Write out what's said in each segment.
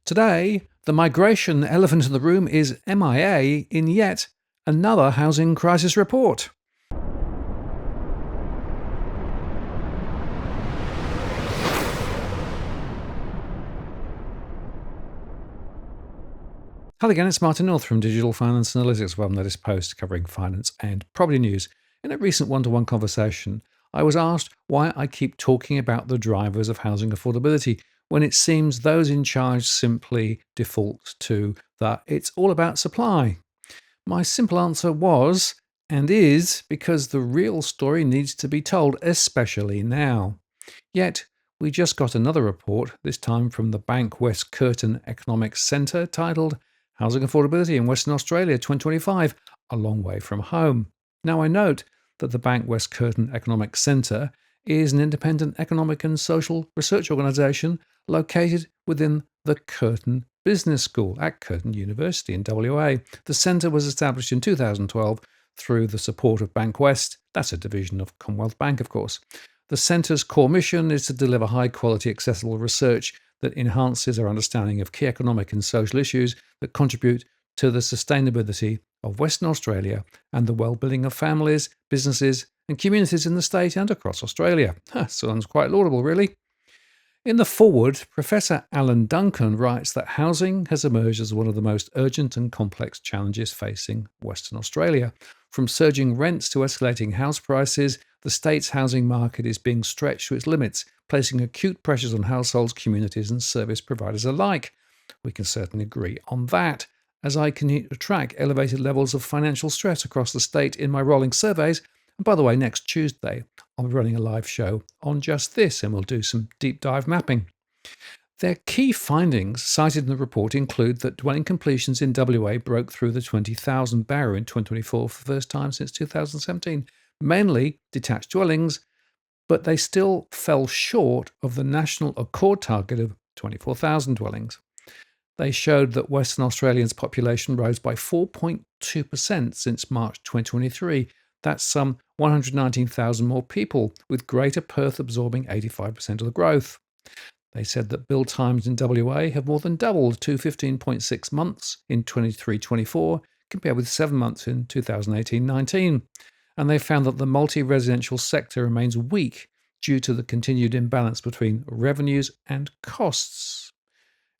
Today, the migration elephant in the room is MIA in yet another housing crisis report. Hello again, it's Martin North from Digital Finance Analytics, where I'm latest post covering finance and property news. In a recent one-to-one conversation, I was asked why I keep talking about the drivers of housing affordability when it seems those in charge simply default to that it's all about supply. My simple answer was and is because the real story needs to be told, especially now. Yet, we just got another report, this time from the BankWest Curtin Economics Centre, titled Housing Affordability in Western Australia 2025, a long way from home. Now, I note that the BankWest Curtin Economics Centre is an independent economic and social research organisation located within the Curtin Business School at Curtin University in WA. The centre was established in 2012 through the support of BankWest. That's a division of Commonwealth Bank, of course. The centre's core mission is to deliver high-quality, accessible research that enhances our understanding of key economic and social issues that contribute to the sustainability of Western Australia and the well-being of families, businesses and communities in the state and across Australia. Sounds quite laudable, really. In the foreword, Professor Alan Duncan writes that housing has emerged as one of the most urgent and complex challenges facing Western Australia. From surging rents to escalating house prices, the state's housing market is being stretched to its limits, placing acute pressures on households, communities and service providers alike. We can certainly agree on that. As I continue to track elevated levels of financial stress across the state in my rolling surveys, and by the way, next Tuesday, I'll be running a live show on just this and we'll do some deep dive mapping. Their key findings cited in the report include that dwelling completions in WA broke through the 20,000 barrier in 2024 for the first time since 2017, mainly detached dwellings, but they still fell short of the national accord target of 24,000 dwellings. They showed that Western Australians' population rose by 4.2% since March 2023. That's some 119,000 more people, with Greater Perth absorbing 85% of the growth. They said that build times in WA have more than doubled to 15.6 months in 23-24, compared with 7 months in 2018-19. And they found that the multi-residential sector remains weak due to the continued imbalance between revenues and costs.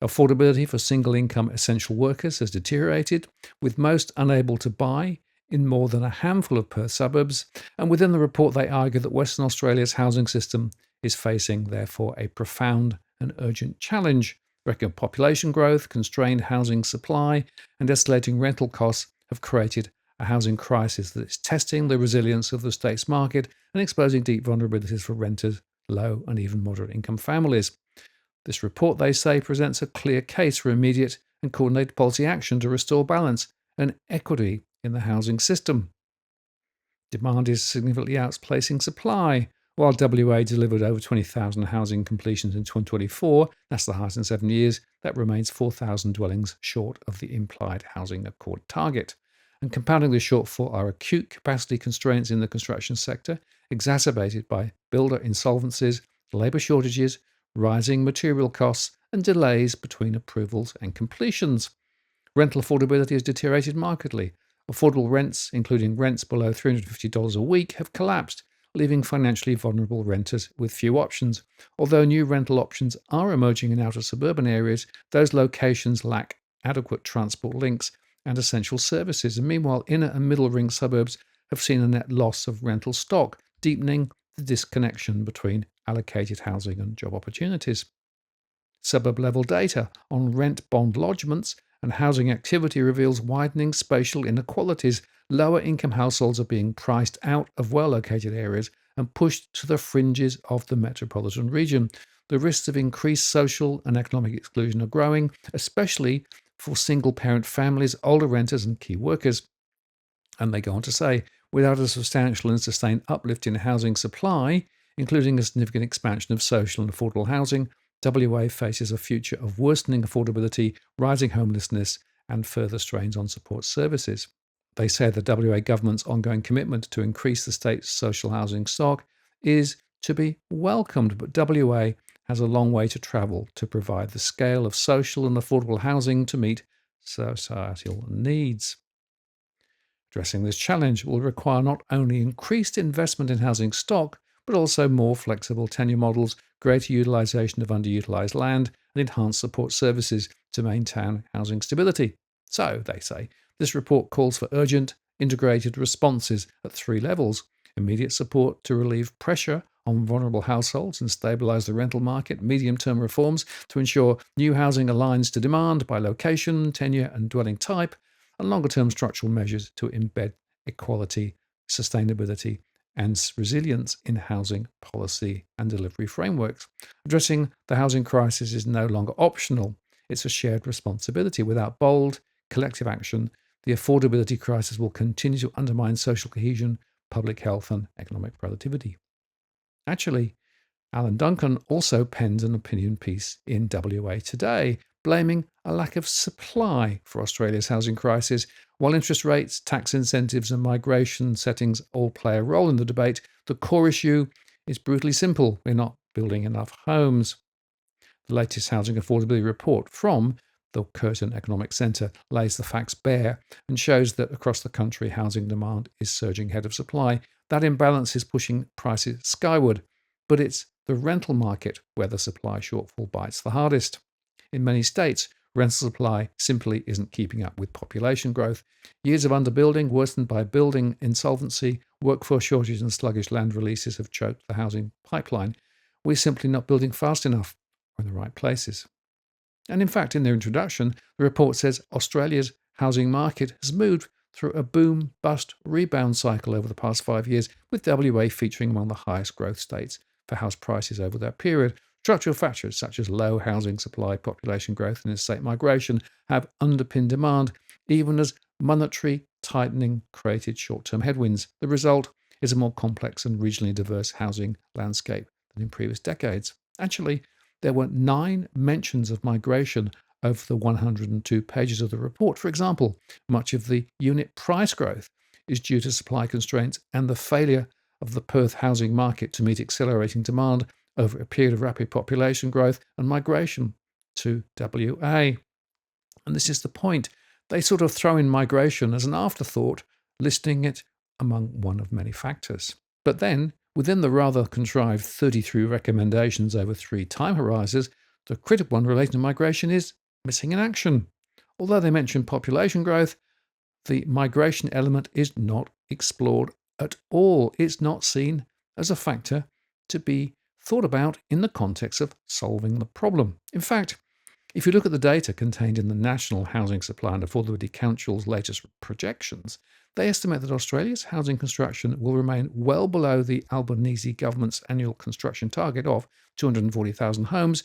Affordability for single-income essential workers has deteriorated, with most unable to buy in more than a handful of Perth suburbs, and within the report they argue that Western Australia's housing system is facing, therefore, a profound and urgent challenge. Record population growth, constrained housing supply, and escalating rental costs have created a housing crisis that is testing the resilience of the state's market and exposing deep vulnerabilities for renters, low and even moderate income families. This report, they say, presents a clear case for immediate and coordinated policy action to restore balance and equity in the housing system. Demand is significantly outpacing supply. While WA delivered over 20,000 housing completions in 2024, that's the highest in 7 years, that remains 4,000 dwellings short of the implied housing accord target. And compounding the shortfall are acute capacity constraints in the construction sector, exacerbated by builder insolvencies, labour shortages, rising material costs, and delays between approvals and completions. Rental affordability has deteriorated markedly. Affordable rents, including rents below $350 a week, have collapsed, leaving financially vulnerable renters with few options. Although new rental options are emerging in outer suburban areas, those locations lack adequate transport links and essential services. And meanwhile, inner and middle ring suburbs have seen a net loss of rental stock, deepening the disconnection between allocated housing and job opportunities. Suburb-level data on rent bond lodgements and housing activity reveals widening spatial inequalities. Lower income households are being priced out of well-located areas and pushed to the fringes of the metropolitan region. The risks of increased social and economic exclusion are growing, especially for single-parent families, older renters and key workers. And they go on to say, without a substantial and sustained uplift in housing supply, including a significant expansion of social and affordable housing, WA faces a future of worsening affordability, rising homelessness, and further strains on support services. They say the WA government's ongoing commitment to increase the state's social housing stock is to be welcomed, but WA has a long way to travel to provide the scale of social and affordable housing to meet societal needs. Addressing this challenge will require not only increased investment in housing stock, but also more flexible tenure models, greater utilisation of underutilised land, and enhanced support services to maintain housing stability. So, they say, this report calls for urgent, integrated responses at 3 levels: immediate support to relieve pressure on vulnerable households and stabilise the rental market, medium-term reforms to ensure new housing aligns to demand by location, tenure and dwelling type, and longer-term structural measures to embed equality, sustainability and resilience in housing policy and delivery frameworks. Addressing the housing crisis is no longer optional. It's a shared responsibility. Without bold, collective action, the affordability crisis will continue to undermine social cohesion, public health and economic productivity. Actually, Alan Duncan also penned an opinion piece in WA Today, blaming a lack of supply for Australia's housing crisis. While interest rates, tax incentives and migration settings all play a role in the debate, the core issue is brutally simple: we're not building enough homes. The latest Housing Affordability report from the Curtin Economics Centre lays the facts bare and shows that across the country housing demand is surging ahead of supply. That imbalance is pushing prices skyward, but it's the rental market where the supply shortfall bites the hardest. In many states, rental supply simply isn't keeping up with population growth. Years of underbuilding, worsened by building insolvency, workforce shortage and sluggish land releases have choked the housing pipeline. We're simply not building fast enough or in the right places. And in fact, in their introduction, the report says Australia's housing market has moved through a boom-bust rebound cycle over the past 5 years, with WA featuring among the highest growth states for house prices over that period. Structural factors such as low housing supply, population growth and interstate migration have underpinned demand, even as monetary tightening created short-term headwinds. The result is a more complex and regionally diverse housing landscape than in previous decades. Actually, there were 9 mentions of migration over the 102 pages of the report. For example, much of the unit price growth is due to supply constraints and the failure of the Perth housing market to meet accelerating demand over a period of rapid population growth and migration to WA. And this is the point. They sort of throw in migration as an afterthought, listing it among one of many factors. But then, within the rather contrived 33 recommendations over 3 time horizons, the critical one relating to migration is missing in action. Although they mention population growth, the migration element is not explored at all. It's not seen as a factor to be thought about in the context of solving the problem. In fact, if you look at the data contained in the National Housing Supply and Affordability Council's latest projections, they estimate that Australia's housing construction will remain well below the Albanese government's annual construction target of 240,000 homes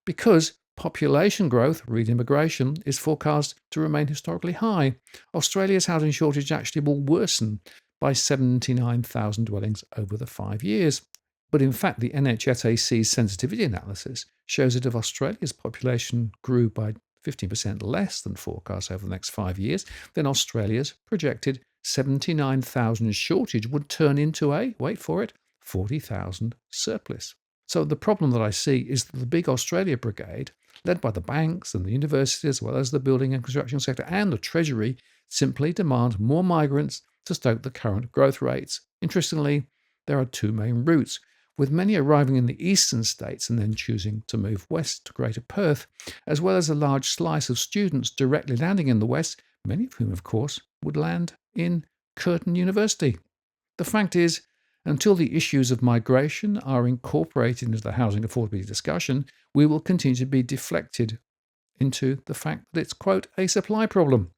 because population growth, read immigration, is forecast to remain historically high. Australia's housing shortage actually will worsen by 79,000 dwellings over the 5 years. But in fact, the NHSAC's sensitivity analysis shows that if Australia's population grew by 15% less than forecast over the next 5 years, then Australia's projected 79,000 shortage would turn into a, wait for it, 40,000 surplus. So the problem that I see is that the big Australia brigade, led by the banks and the universities, as well as the building and construction sector and the Treasury, simply demand more migrants to stoke the current growth rates. Interestingly, there are 2 main routes, with many arriving in the eastern states and then choosing to move west to Greater Perth, as well as a large slice of students directly landing in the west, many of whom, of course, would land in Curtin University. The fact is, until the issues of migration are incorporated into the housing affordability discussion, we will continue to be deflected into the fact that it's, quote, a supply problem.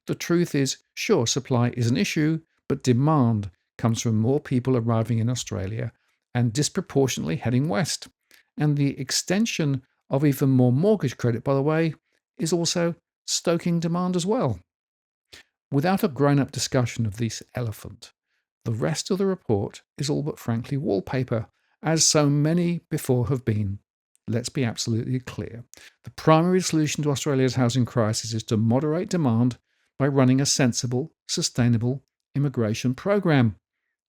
The truth is, sure, supply is an issue, but demand comes from more people arriving in Australia and disproportionately heading west. And the extension of even more mortgage credit, by the way, is also stoking demand as well. Without a grown-up discussion of this elephant, the rest of the report is all but frankly wallpaper, as so many before have been. Let's be absolutely clear. The primary solution to Australia's housing crisis is to moderate demand by running a sensible, sustainable immigration program.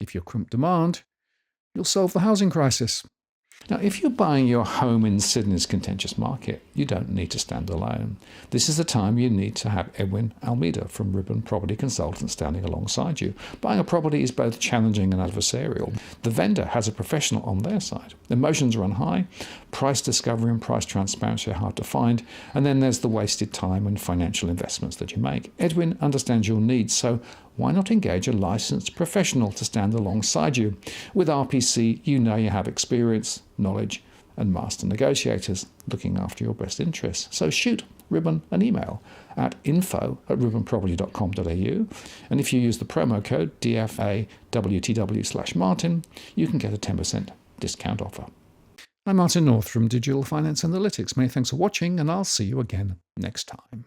If you crimp demand, you'll solve the housing crisis. Now, if you're buying your home in Sydney's contentious market, you don't need to stand alone. This is the time you need to have Edwin Almeida from Ribbon Property Consultants standing alongside you. Buying a property is both challenging and adversarial. The vendor has a professional on their side. Emotions run high, price discovery and price transparency are hard to find, and then there's the wasted time and financial investments that you make. Edwin understands your needs, so why not engage a licensed professional to stand alongside you? With RPC, you know you have experience, knowledge, and master negotiators looking after your best interests. So shoot Ribbon an email at info@ribbonproperty.com.au, and if you use the promo code DFAWTW/Martin, you can get a 10% discount offer. I'm Martin North from Digital Finance Analytics. Many thanks for watching, and I'll see you again next time.